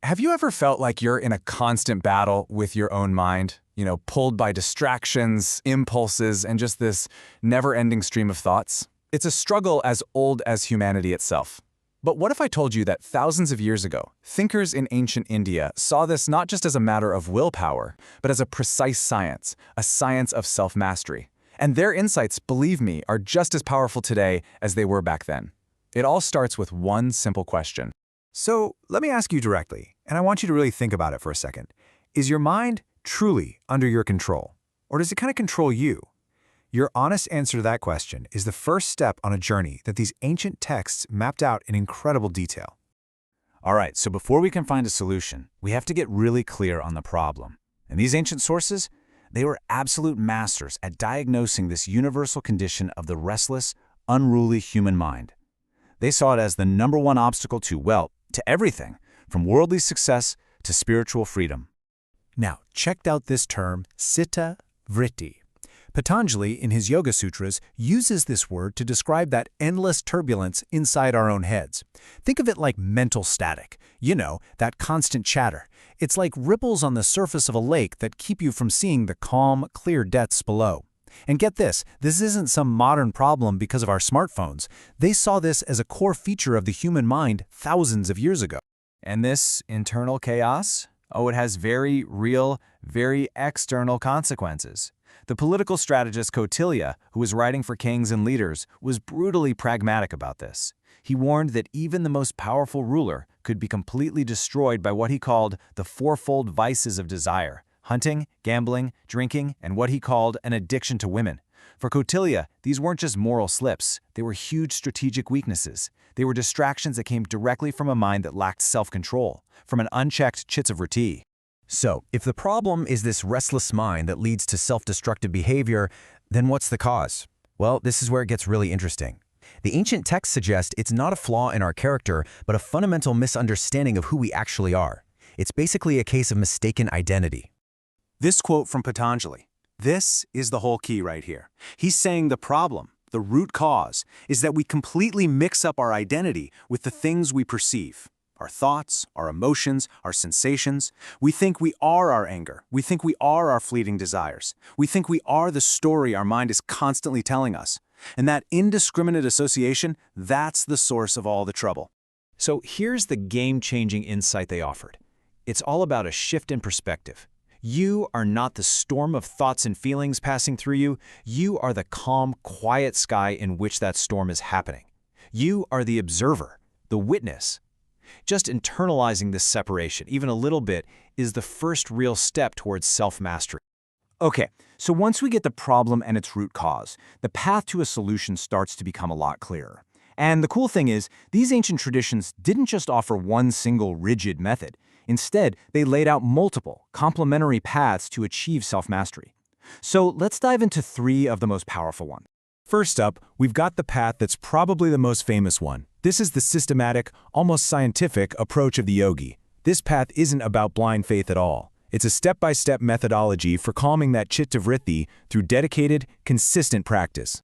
Have you ever felt like you're in a constant battle with your own mind? Pulled by distractions, impulses, and just this never-ending stream of thoughts? It's a struggle as old as humanity itself. But what if I told you that thousands of years ago, thinkers in ancient India saw this not just as a matter of willpower, but as a precise science, a science of self-mastery? And their insights, believe me, are just as powerful today as they were back then. It all starts with one simple question. So let me ask you directly, and I want you to really think about it for a second. Is your mind truly under your control, or does it kind of control you? Your honest answer to that question is the first step on a journey that these ancient texts mapped out in incredible detail. All right, so before we can find a solution, we have to get really clear on the problem. And these ancient sources, they were absolute masters at diagnosing this universal condition of the restless, unruly human mind. They saw it as the #1 obstacle to everything, from worldly success to spiritual freedom. Now, check out this term, citta vritti. Patanjali, in his Yoga Sutras, uses this word to describe that endless turbulence inside our own heads. Think of it like mental static. That constant chatter. It's like ripples on the surface of a lake that keep you from seeing the calm, clear depths below. And get this isn't some modern problem because of our smartphones. They saw this as a core feature of the human mind thousands of years ago. And this internal chaos? Oh, it has very real, very external consequences. The political strategist Kautilya, who was writing for kings and leaders, was brutally pragmatic about this. He warned that even the most powerful ruler could be completely destroyed by what he called the fourfold vices of desire: hunting, gambling, drinking, and what he called an addiction to women. For Kautilya, these weren't just moral slips, they were huge strategic weaknesses. They were distractions that came directly from a mind that lacked self-control, from an unchecked chitta vritti. So, if the problem is this restless mind that leads to self-destructive behavior, then what's the cause? Well, this is where it gets really interesting. The ancient texts suggest it's not a flaw in our character, but a fundamental misunderstanding of who we actually are. It's basically a case of mistaken identity. This quote from Patanjali, this is the whole key right here. He's saying the problem, the root cause, is that we completely mix up our identity with the things we perceive. Our thoughts, our emotions, our sensations. We think we are our anger. We think we are our fleeting desires. We think we are the story our mind is constantly telling us. And that indiscriminate association, that's the source of all the trouble. So here's the game-changing insight they offered. It's all about a shift in perspective. You are not the storm of thoughts and feelings passing through you. You are the calm, quiet sky in which that storm is happening. You are the observer, the witness. Just internalizing this separation, even a little bit, is the first real step towards self-mastery. Okay, so once we get the problem and its root cause, the path to a solution starts to become a lot clearer. And the cool thing is, these ancient traditions didn't just offer one single rigid method. Instead, they laid out multiple, complementary paths to achieve self-mastery. So let's dive into 3 of the most powerful ones. First up, we've got the path that's probably the most famous one. This is the systematic, almost scientific approach of the yogi. This path isn't about blind faith at all. It's a step-by-step methodology for calming that citta vritti through dedicated, consistent practice.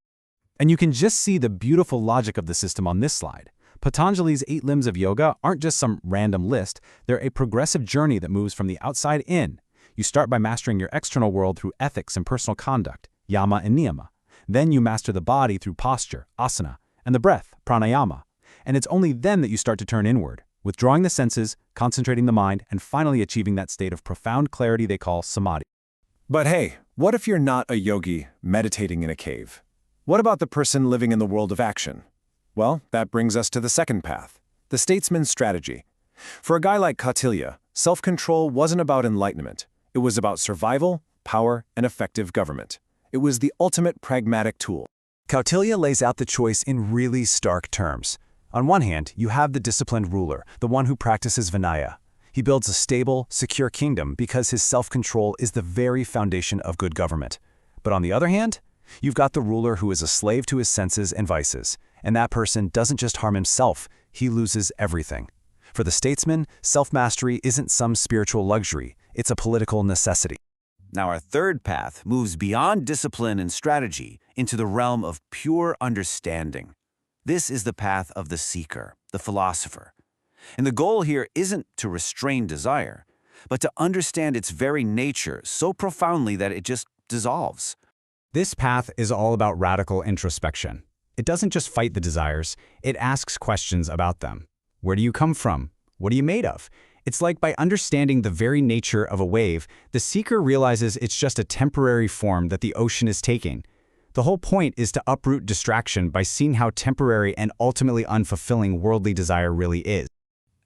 And you can just see the beautiful logic of the system on this slide. Patanjali's 8 limbs of yoga aren't just some random list, they're a progressive journey that moves from the outside in. You start by mastering your external world through ethics and personal conduct, yama and niyama. Then you master the body through posture, asana, and the breath, pranayama. And it's only then that you start to turn inward, withdrawing the senses, concentrating the mind, and finally achieving that state of profound clarity they call samadhi. But hey, what if you're not a yogi meditating in a cave? What about the person living in the world of action? Well, that brings us to the second path, the statesman's strategy. For a guy like Kautilya, self-control wasn't about enlightenment. It was about survival, power, and effective government. It was the ultimate pragmatic tool. Kautilya lays out the choice in really stark terms. On one hand, you have the disciplined ruler, the one who practices Vinaya. He builds a stable, secure kingdom because his self-control is the very foundation of good government. But on the other hand, you've got the ruler who is a slave to his senses and vices, and that person doesn't just harm himself, he loses everything. For the statesman, self-mastery isn't some spiritual luxury, it's a political necessity. Now our third path moves beyond discipline and strategy into the realm of pure understanding. This is the path of the seeker, the philosopher. And the goal here isn't to restrain desire, but to understand its very nature so profoundly that it just dissolves. This path is all about radical introspection. It doesn't just fight the desires, it asks questions about them. Where do you come from? What are you made of? It's like by understanding the very nature of a wave, the seeker realizes it's just a temporary form that the ocean is taking. The whole point is to uproot distraction by seeing how temporary and ultimately unfulfilling worldly desire really is.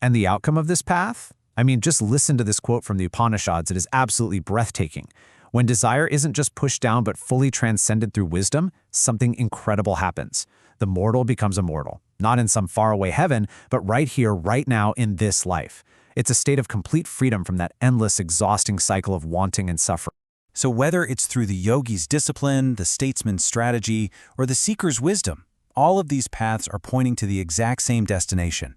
And the outcome of this path? I mean, just listen to this quote from the Upanishads. It is absolutely breathtaking. When desire isn't just pushed down but fully transcended through wisdom, something incredible happens. The mortal becomes immortal, not in some faraway heaven, but right here, right now, in this life. It's a state of complete freedom from that endless, exhausting cycle of wanting and suffering. So whether it's through the yogi's discipline, the statesman's strategy, or the seeker's wisdom, all of these paths are pointing to the exact same destination.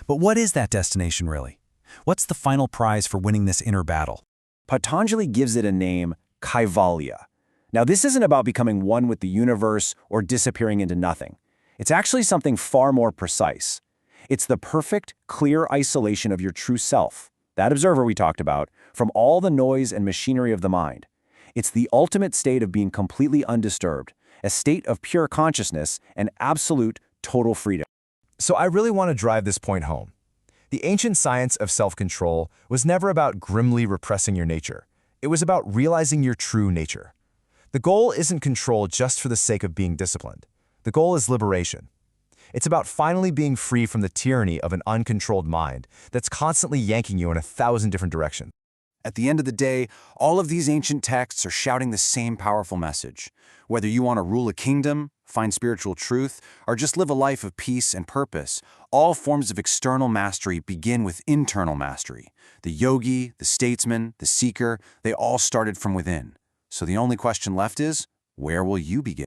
But what is that destination really? What's the final prize for winning this inner battle? Patanjali gives it a name, Kaivalya. Now, this isn't about becoming one with the universe or disappearing into nothing. It's actually something far more precise. It's the perfect, clear isolation of your true self, that observer we talked about, from all the noise and machinery of the mind. It's the ultimate state of being completely undisturbed, a state of pure consciousness and absolute, total freedom. So I really want to drive this point home. The ancient science of self-control was never about grimly repressing your nature. It was about realizing your true nature. The goal isn't control just for the sake of being disciplined. The goal is liberation. It's about finally being free from the tyranny of an uncontrolled mind that's constantly yanking you in 1,000 different directions. At the end of the day, all of these ancient texts are shouting the same powerful message. Whether you want to rule a kingdom, find spiritual truth, or just live a life of peace and purpose, all forms of external mastery begin with internal mastery. The yogi, the statesman, the seeker, they all started from within. So the only question left is, where will you begin?